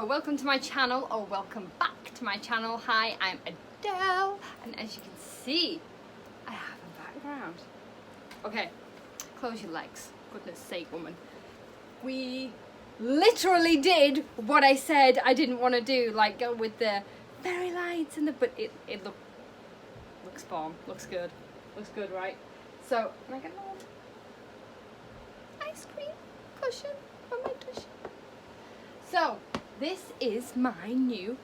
So welcome to my channel, or welcome back to my channel. Hi, I'm Adele, and as you can see, I have a background. Okay, close your legs. Goodness sake, woman. We literally did what I said I didn't want to do, like go with the fairy lights and but it looks bomb. Looks good, right? So can I get an old ice cream cushion for my cushion? So this is my new,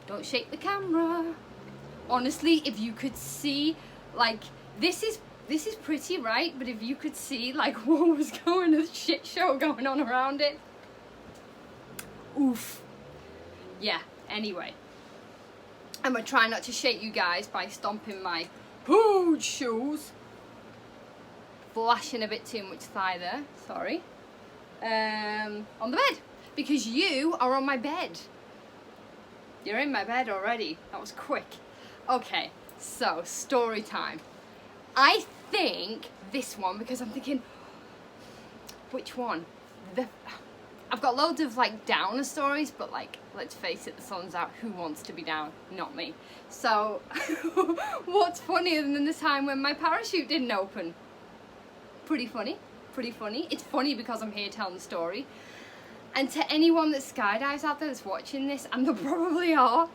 don't shake the camera. Honestly, if you could see, like, this is pretty, right? But if you could see, like, what was going on, a shit show going on around it. Oof. Yeah, anyway. I'm gonna try not to shake you guys by stomping my huge shoes. Flashing a bit too much thigh there, sorry. On the bed. Because you are on my bed. You're in my bed already. That was quick. Okay, so story time. I think this one, because I'm thinking, which one? I've got loads of like downer stories, but like, let's face it, the sun's out. Who wants to be down? Not me. So, what's funnier than the time when my parachute didn't open? Pretty funny. It's funny because I'm here telling the story. And to anyone that skydives out there that's watching this, and there probably are,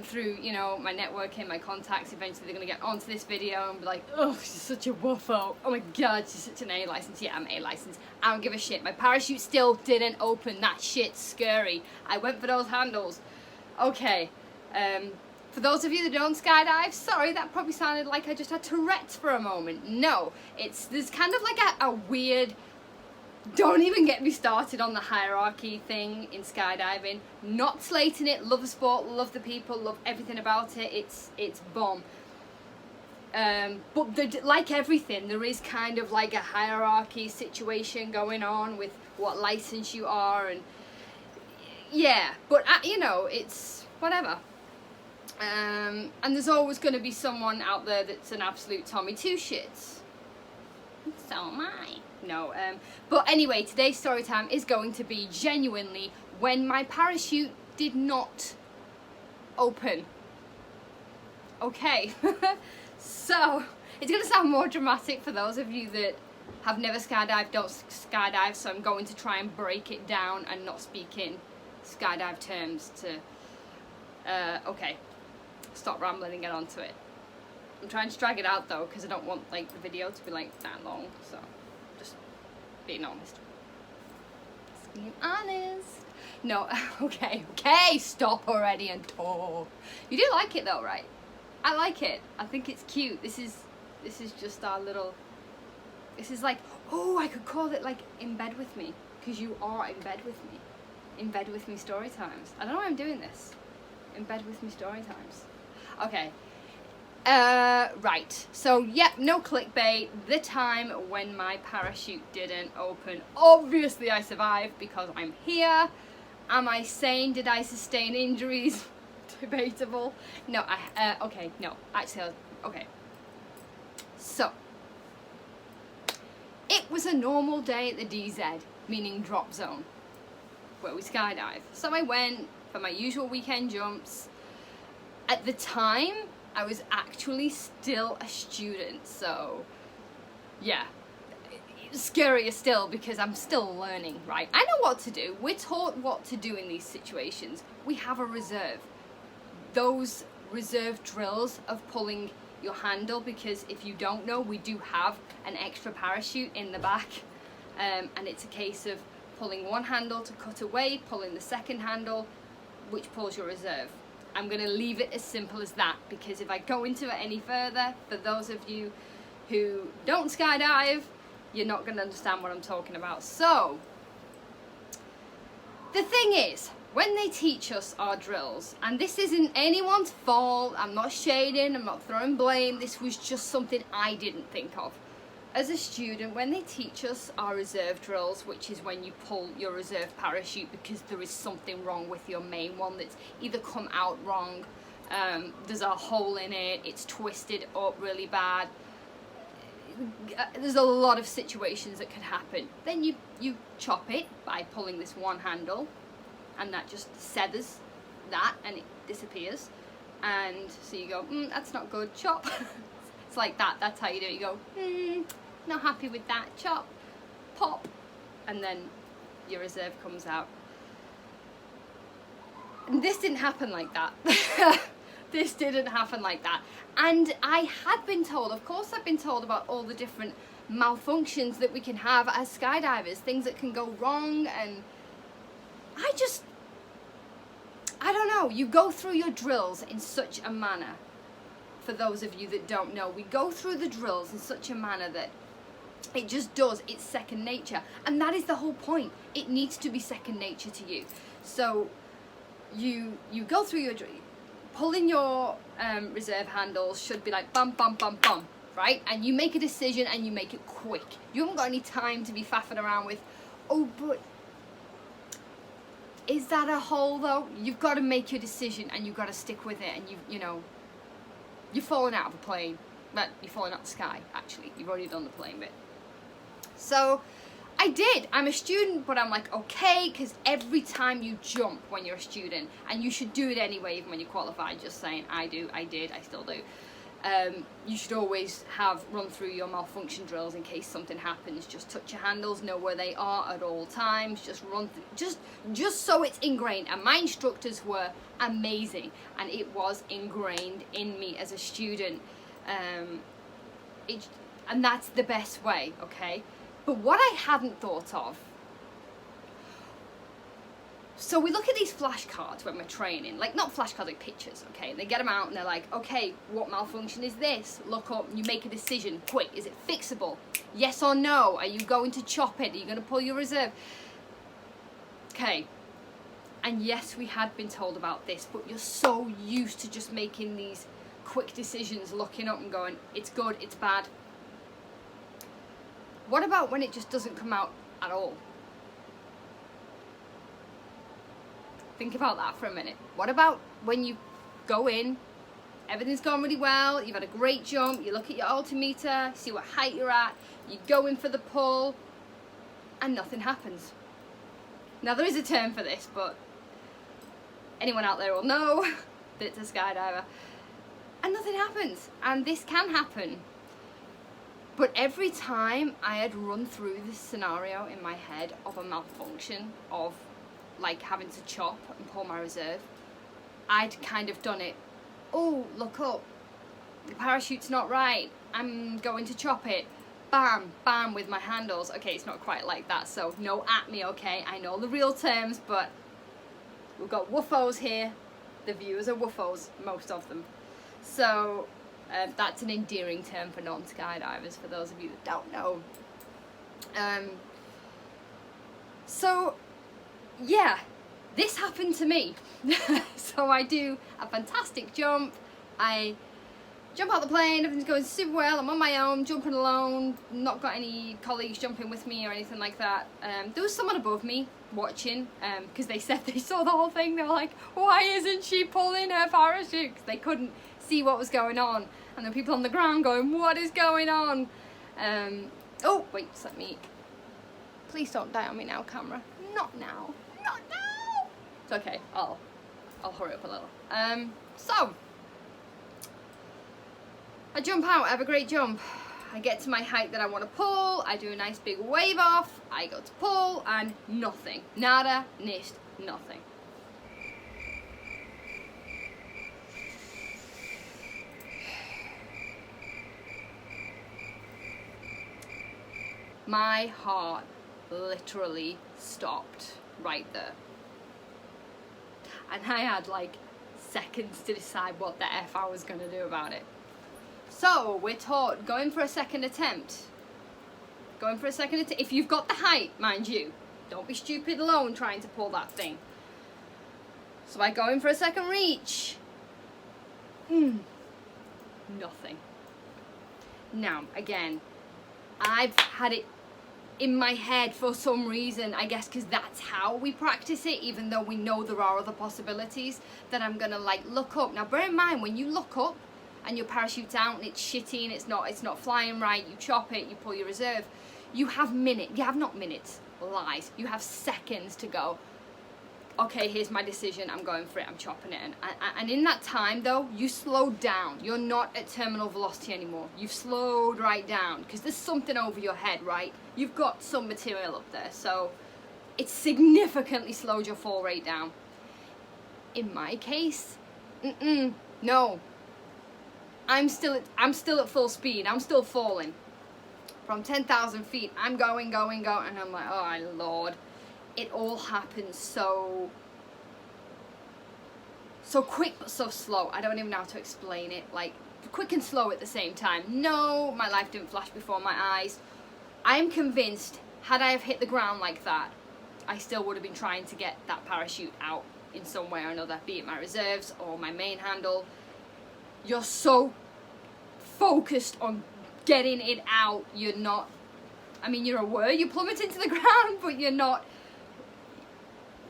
through, you know, my networking, my contacts, eventually they're going to get onto this video and be like, oh, she's such a waffle. Oh my God, she's such an A license. Yeah, I'm A license. I don't give a shit. My parachute still didn't open. That shit's scary. I went for those handles. Okay. For those of you that don't skydive, sorry, that probably sounded like I just had Tourette's for a moment. No, there's kind of like a weird, don't even get me started on the hierarchy thing in skydiving. Not slating it, love the sport, love the people, love everything about it. It's bomb. But like everything, there is kind of like a hierarchy situation going on with what license you are, and yeah, but you know, it's whatever. And there's always going to be someone out there that's an absolute Tommy Two Shits. So am I. No, but anyway, today's story time is going to be genuinely when my parachute did not open. Okay, so it's going to sound more dramatic for those of you that have never skydived, don't skydive, so I'm going to try and break it down and not speak in skydive terms to, okay, stop rambling and get onto it. I'm trying to drag it out though, because I don't want like the video to be like that long, so just being honest. Just being honest. No, okay, stop already and talk. You do like it though, right? I like it. I think it's cute. This is just our little, this is like, oh, I could call it like in bed with me, because you are in bed with me. In bed with me story times. I don't know why I'm doing this. In bed with me story times. Okay. Right, so yep, no clickbait. The time when my parachute didn't open. Obviously I survived because I'm here. Am I sane? Did I sustain injuries? Debatable. No, okay, no, actually, okay. So, it was a normal day at the DZ, meaning drop zone, where we skydive. So I went for my usual weekend jumps. At the time, I was actually still a student, so yeah, it's scarier still because I'm still learning, right? I know what to do. We're taught what to do in these situations. We have a reserve. Those reserve drills of pulling your handle, because if you don't know, we do have an extra parachute in the back, and it's a case of pulling one handle to cut away, pulling the second handle, which pulls your reserve. I'm going to leave it as simple as that, because if I go into it any further, for those of you who don't skydive, you're not going to understand what I'm talking about. So, the thing is, when they teach us our drills, and this isn't anyone's fault, I'm not shading, I'm not throwing blame, this was just something I didn't think of. As a student, when they teach us our reserve drills, which is when you pull your reserve parachute because there is something wrong with your main one that's either come out wrong, there's a hole in it, it's twisted up really bad, there's a lot of situations that could happen. Then you chop it by pulling this one handle, and that just severs that and it disappears. And so you go, that's not good, chop. It's like that, that's how you do it. You go, not happy with that, chop, pop, and then your reserve comes out. And this didn't happen like that. This didn't happen like that. And I had been told, of course I've been told about all the different malfunctions that we can have as skydivers, things that can go wrong, and I don't know, you go through your drills in such a manner. For those of you that don't know, we go through the drills in such a manner that it just does, it's second nature. And that is the whole point. It needs to be second nature to you. So you go through your drill, pulling your reserve handles should be like bum, bum, bum, bum, right? And you make a decision and you make it quick. You haven't got any time to be faffing around with, oh, but is that a hole though? You've got to make your decision and you've got to stick with it, and you're falling out of a plane. But you're falling out of the sky, actually. You've already done the plane bit. So I did. I'm a student, but I'm like, okay, because every time you jump when you're a student, and you should do it anyway, even when you're qualified, just saying, I did, I still do. You should always run through your malfunction drills in case something happens. Just touch your handles, know where they are at all times. Just run through, just so it's ingrained. And my instructors were amazing, and it was ingrained in me as a student. And that's the best way, okay? But what I hadn't thought of, so we look at these flashcards when we're training, like not flashcards, like pictures, okay? And they get them out and they're like, okay, what malfunction is this? Look up, and you make a decision, quick. Is it fixable? Yes or no? Are you going to chop it? Are you going to pull your reserve? Okay. And yes, we had been told about this, but you're so used to just making these quick decisions, looking up and going, it's good, it's bad. What about when it just doesn't come out at all? Think about that for a minute. What about when you go in, everything's gone really well, you've had a great jump, you look at your altimeter, see what height you're at, you go in for the pull, and nothing happens. Now there is a term for this, but anyone out there will know that it's a skydiver. And nothing happens. And this can happen. But every time I had run through this scenario in my head of a malfunction, of like having to chop and pull my reserve, I'd kind of done it. Oh, look up. The parachute's not right. I'm going to chop it. Bam, bam with my handles. Okay, it's not quite like that, so no at me, okay? I know the real terms, but we've got woofos here. The viewers are woofos, most of them. So that's an endearing term for non-skydivers, for those of you that don't know. So, yeah, this happened to me. So I do a fantastic jump. I jump out the plane, everything's going super well, I'm on my own, jumping alone, not got any colleagues jumping with me or anything like that. There was someone above me watching, because they said they saw the whole thing. They were like, why isn't she pulling her parachute? Because they couldn't see what was going on. And there were people on the ground going, what is going on? Oh, wait, just let me, please don't die on me now, camera. Not now, not now. It's okay, I'll hurry up a little. So, I jump out, I have a great jump. I get to my height that I want to pull, I do a nice big wave off, I go to pull, and nothing. Nada, nicht, nothing. My heart literally stopped right there. And I had like seconds to decide what the F I was going to do about it. So we're taught going for a second attempt. Going for a second attempt. If you've got the height, mind you, don't be stupid alone trying to pull that thing. So I go in for a second reach. Nothing. Now, again, I've had it in my head for some reason, I guess because that's how we practice it, even though we know there are other possibilities, that I'm gonna like look up. Now bear in mind, when you look up and your parachute's out and it's shitty and it's not flying right, you chop it, you pull your reserve, you have not minutes, lies, you have seconds to go, okay, here's my decision, I'm going for it, I'm chopping it. And in that time though, you slowed down. You're not at terminal velocity anymore. You've slowed right down because there's something over your head, right? You've got some material up there, so it significantly slowed your fall rate down. In my case, no. I'm still at full speed. I'm still falling. From 10,000 feet, I'm going, and I'm like, oh Lord. It all happens so quick but so slow. I don't even know how to explain it. Like, quick and slow at the same time. No, my life didn't flash before my eyes. I'm convinced, had I have hit the ground like that, I still would have been trying to get that parachute out in some way or another, be it my reserves or my main handle. You're so focused on getting it out, you're not, I mean, you're aware you're plummeting to the ground, but you're not,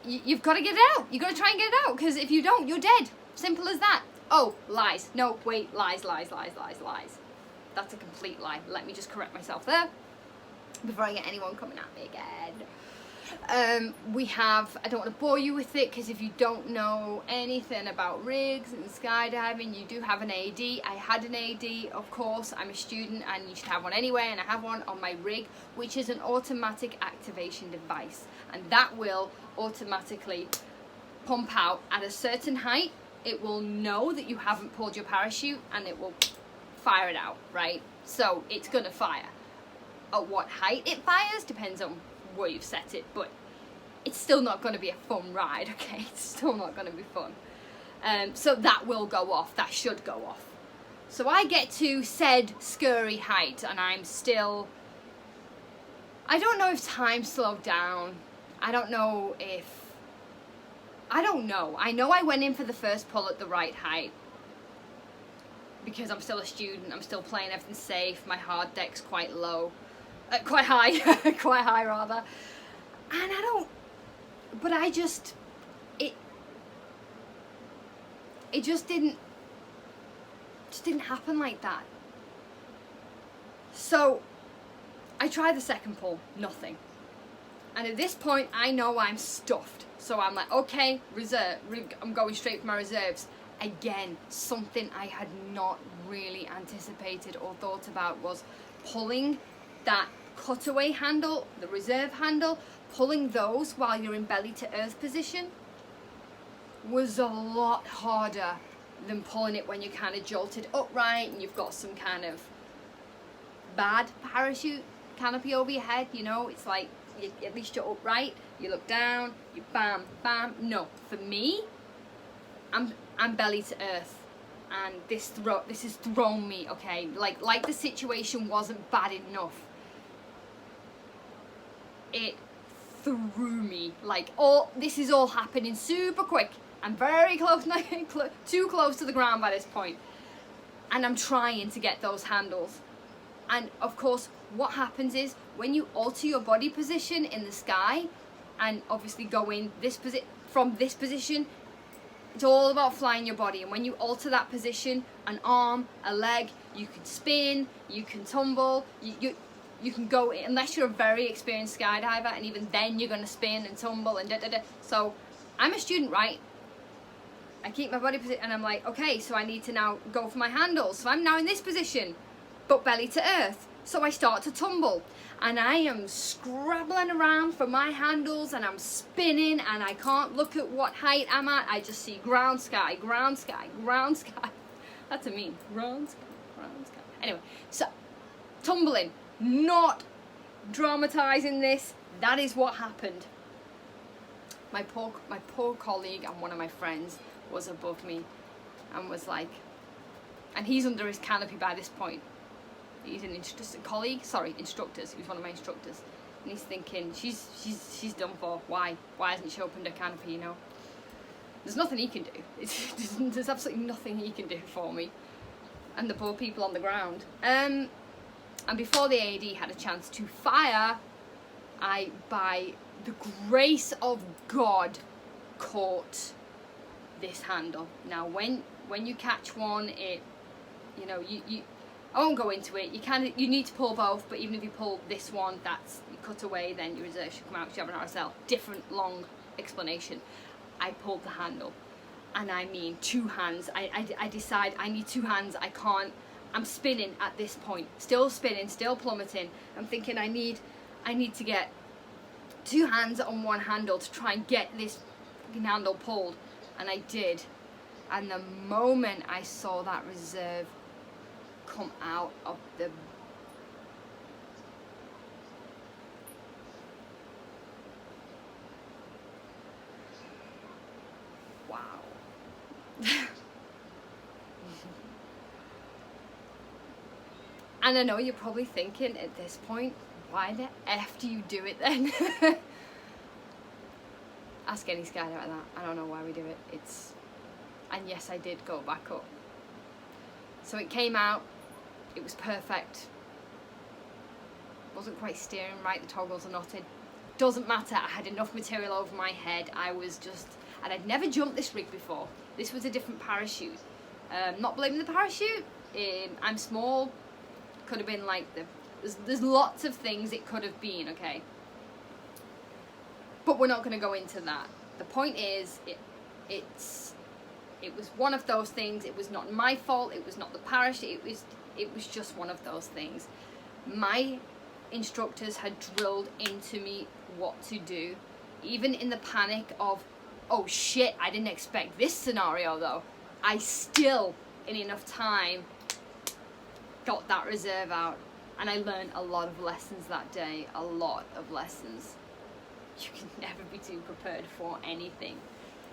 you've got to get it out. You've got to try and get it out, because if you don't, you're dead. Simple as that. Oh, lies. No, wait, lies. That's a complete lie. Let me just correct myself there before I get anyone coming at me again. We have, I don't want to bore you with it, because if you don't know anything about rigs and skydiving, you do have an AD. I had an AD, of course. I'm a student and you should have one anyway, and I have one on my rig, which is an automatic activation device, and that will automatically pump out at a certain height. It will know that you haven't pulled your parachute and it will fire it out, right? So it's gonna fire. At what height it fires depends on where you've set it, but it's still not going to be a fun ride, okay? It's still not going to be fun. So that will go off. That should go off. So I get to said scurry height, and I'm still, I don't know if time slowed down. I don't know. I know I went in for the first pull at the right height, because I'm still a student. I'm still playing everything safe. My hard deck's quite low. Quite high, quite high rather, and it just didn't happen like that. So I tried the second pull, nothing, and at this point I know I'm stuffed. So I'm like, okay, I'm going straight for my reserves. Again, something I had not really anticipated or thought about was pulling that cutaway handle, the reserve handle, pulling those while you're in belly to earth position was a lot harder than pulling it when you're kind of jolted upright and you've got some kind of bad parachute canopy over your head, you know. It's like, at least you're upright, you look down, you bam, bam. No, for me, I'm belly to earth, and this has thrown me, okay? Like the situation wasn't bad enough. It threw me. Like, this is all happening super quick. I'm very close, too close to the ground by this point. And I'm trying to get those handles. And of course, what happens is when you alter your body position in the sky, and obviously go in from this position, it's all about flying your body. And when you alter that position, an arm, a leg, you can spin, you can tumble, you can go, unless you're a very experienced skydiver, and even then you're going to spin and tumble and da-da-da. So I'm a student, right? I keep my body position, and I'm like, okay, so I need to now go for my handles. So I'm now in this position, but belly to earth. So I start to tumble, and I am scrabbling around for my handles, and I'm spinning, and I can't look at what height I'm at. I just see ground, sky, ground, sky, ground, sky. That's a mean. Ground, sky, ground, sky. Anyway, so tumbling. Not dramatizing this, that is what happened. My poor colleague and one of my friends was above me and was like, and he's under his canopy by this point. He's an instructors. He was one of my instructors, and he's thinking, she's done for. Why hasn't she opened her canopy? You know, there's nothing he can do. There's absolutely nothing he can do for me, and the poor people on the ground. And before the AD had a chance to fire, I, by the grace of God, caught this handle. Now, when you catch one, it, you know, I won't go into it. You need to pull both, but even if you pull this one, that's you cut away, then your reserve should come out because you have an RSL. Different long explanation. I pulled the handle. And I mean 2 hands. I decide I need 2 hands. I can't. I'm spinning at this point. Still spinning, still plummeting. I'm thinking I need to get 2 hands on one handle to try and get this fucking handle pulled. And I did. And the moment I saw that reserve come out of the... Wow. And I know you're probably thinking at this point, why the F do you do it then? Ask any skydiver like that. I don't know why we do it. And yes, I did go back up. So it came out. It was perfect. Wasn't quite steering right. The toggles are knotted. Doesn't matter. I had enough material over my head. And I'd never jumped this rig before. This was a different parachute. Not blaming the parachute. I'm small. Could have been like there's lots of things it could have been, okay? But we're not going to go into that. The point is, it was one of those things. It was not my fault. It was not the parachute. It was just one of those things. My instructors had drilled into me what to do, even in the panic of, oh shit, I didn't expect this scenario though. I still, in enough time, got that reserve out, and I learned a lot of lessons that day. A lot of lessons. You can never be too prepared for anything.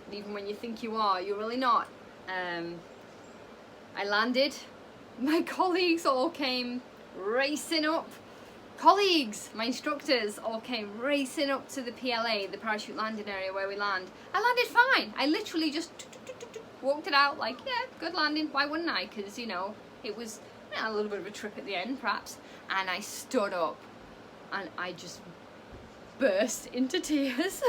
And even when you think you are, you're really not. I landed. My colleagues all came racing up. Colleagues, my instructors all came racing up to the PLA, the parachute landing area where we land. I landed fine. I literally just walked it out like, yeah, good landing. Why wouldn't I? Because, you know, it was a little bit of a trip at the end, perhaps. And I stood up and I just burst into tears.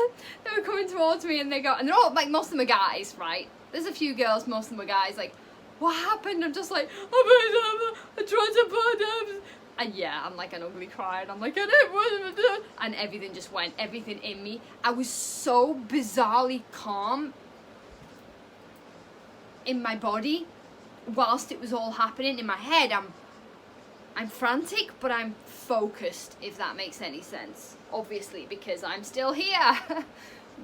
They were coming towards me and they're all, like, most of them are guys, right? There's a few girls, most of them were guys, like, what happened? I'm just like, I tried to burn them. And yeah, I'm like an ugly cry, and I'm like, I didn't want to do. And everything just went, everything in me. I was so bizarrely calm in my body whilst it was all happening. In my head, I'm frantic, but I'm focused, if that makes any sense. Obviously, because I'm still here.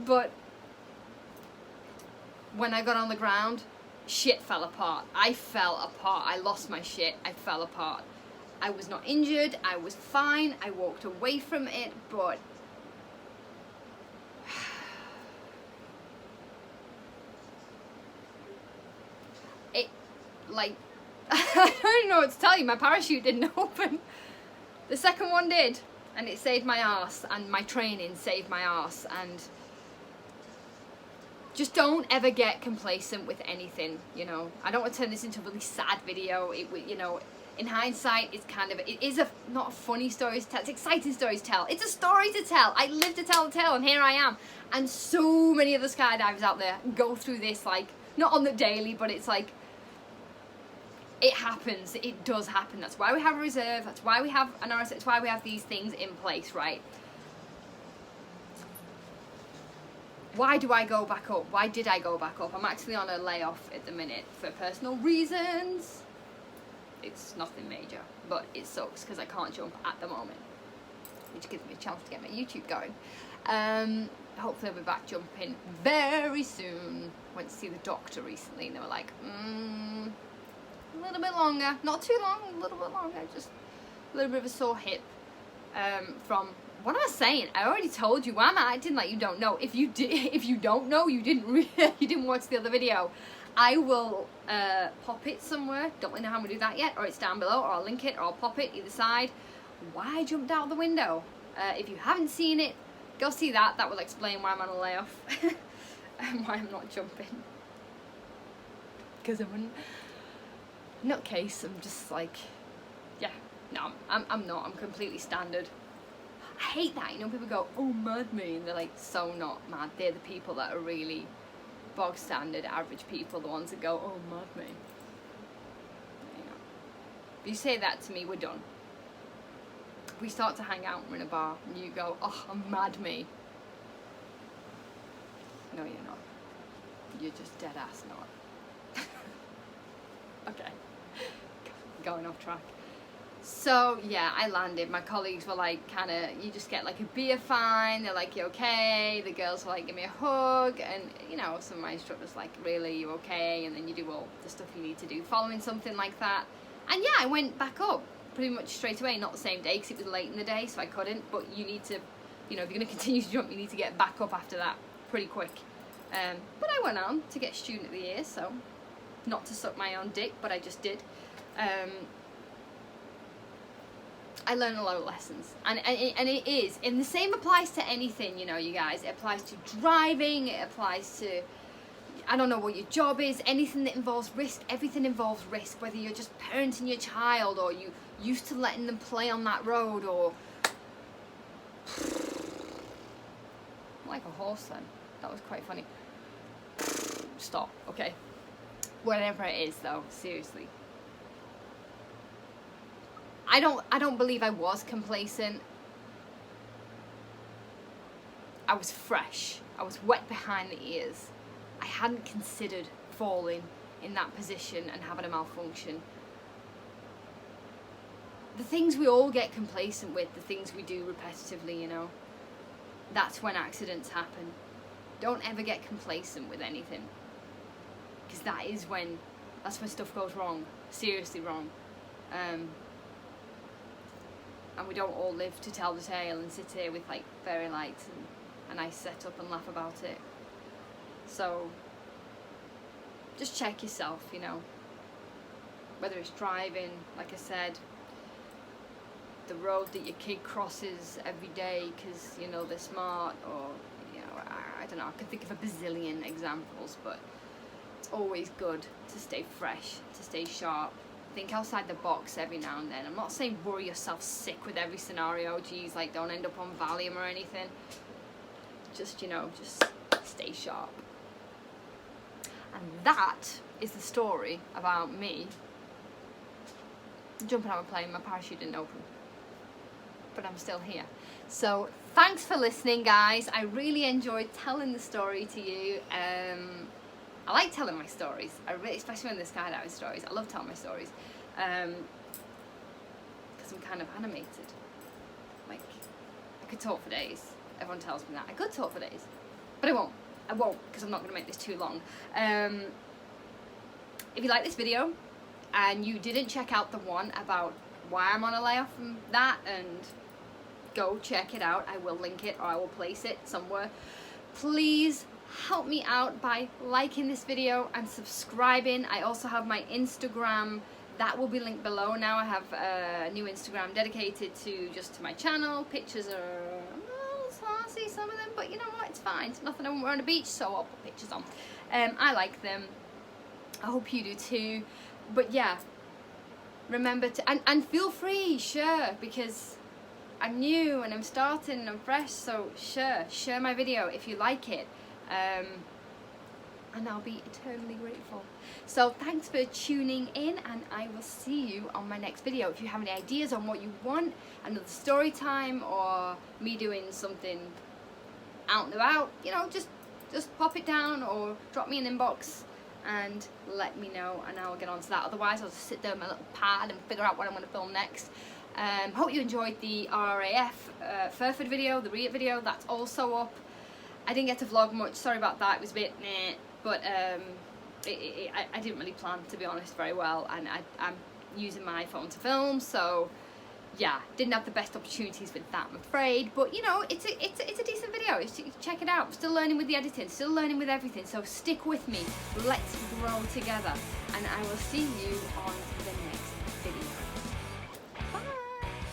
But when I got on the ground, shit fell apart. I fell apart. I lost my shit. I fell apart. I was not injured. I was fine. I walked away from it, but it, like, I don't know what to tell you. My parachute didn't open. The second one did, and it saved my arse, and my training saved my arse. And just don't ever get complacent with anything, you know. I don't want to turn this into a really sad video. You know, in hindsight, it is not a funny story to tell. It's exciting stories to tell. It's a story to tell. I live to tell the tale, and here I am. And so many other skydivers out there go through this, like, not on the daily, but it's like, it happens. It does happen. That's why we have a reserve. That's why we have an RS. That's why we have these things in place, right? Why do I go back up? Why did I go back up? I'm actually on a layoff at the minute for personal reasons. It's nothing major, but it sucks because I can't jump at the moment, which gives me a chance to get my YouTube going. Hopefully I'll be back jumping very soon. Went to see the doctor recently and they were like, a little bit longer, not too long, a little bit longer, just a little bit of a sore hip. From what am I saying? I already told you. Why am I acting like you don't know? If you don't know, you didn't watch the other video. I will pop it somewhere. Don't really know how I'm gonna do that yet, or it's down below, or I'll link it, or I'll pop it either side. Why I jumped out the window? If you haven't seen it, go see that. That will explain why I'm on a layoff and why I'm not jumping. Because I'm a nutcase. I'm just like, yeah, no, I'm not. I'm completely standard. I hate that. You know, people go, oh, mad me, and they're like, so not mad. They're the people that are really bog standard, average people, the ones that go, oh, mad me. You know, if you say that to me, we're done. If we start to hang out, we're in a bar, and you go, oh, I'm mad me. No, you're not. You're just dead ass not. Okay, going off track. So yeah, I landed. My colleagues were like, kind of, you just get like a beer fine. They're like, you okay? The girls were like, give me a hug. And you know, some of my instructors like, really, you okay? And then you do all the stuff you need to do following something like that. And yeah, I went back up pretty much straight away. Not the same day because it was late in the day, so I couldn't. But you need to, you know, if you're going to continue to jump, you need to get back up after that pretty quick. But I went on to get student of the year, so not to suck my own dick, but I just did. I learned a lot of lessons, and it is, and the same applies to anything, you know, you guys. It applies to driving, it applies to, I don't know what your job is, anything that involves risk. Everything involves risk, whether you're just parenting your child, or you used to letting them play on that road, or like a horse then. That was quite funny. Stop, okay. Whatever it is though, seriously. I don't believe I was complacent. I was fresh. I was wet behind the ears. I hadn't considered falling in that position and having a malfunction. The things we all get complacent with, the things we do repetitively, you know, that's when accidents happen. Don't ever get complacent with anything, because that's when stuff goes wrong, seriously wrong. And we don't all live to tell the tale and sit here with like fairy lights and a nice setup and laugh about it. So just check yourself, you know, whether it's driving, like I said, the road that your kid crosses every day because, you know, they're smart, or, you know, I don't know, I could think of a bazillion examples, but it's always good to stay fresh, to stay sharp. Think outside the box every now and then. I'm not saying worry yourself sick with every scenario. Geez, like don't end up on Valium or anything. Just, you know, just stay sharp. And that is the story about me jumping out of a plane. My parachute didn't open, but I'm still here. So thanks for listening, guys. I really enjoyed telling the story to you. I like telling my stories. Especially when they're skydiving stories. I love telling my stories. Because I'm kind of animated. Like, I could talk for days. Everyone tells me that. I could talk for days. But I won't. I won't, because I'm not going to make this too long. If you like this video, and you didn't check out the one about why I'm on a layoff from that, and go check it out. I will link it, or I will place it somewhere. Please help me out by liking this video and subscribing. I also have my Instagram, that will be linked below now. I have a new Instagram dedicated to my channel. Pictures are a little saucy, some of them, but you know what, it's fine. It's nothing, we're on a beach, so I'll put pictures on. I like them. I hope you do too. But yeah, remember to, and feel free, share, because I'm new and I'm starting and I'm fresh, so share my video if you like it. And I'll be eternally grateful. So thanks for tuning in, and I will see you on my next video. If you have any ideas on what you want, another story time, or me doing something out and about, you know, just pop it down or drop me an inbox and let me know, and I'll get on to that. Otherwise, I'll just sit there with my little pad and figure out what I'm going to film next. Hope you enjoyed the RAF Furford video, the REIT video. That's also up. I didn't get to vlog much, sorry about that, it was a bit meh, but I didn't really plan, to be honest, very well, and I'm using my phone to film, so yeah, didn't have the best opportunities with that, I'm afraid, but you know, it's a decent video. Check it out. Still learning with the editing, still learning with everything, so stick with me, let's grow together, and I will see you on the next video.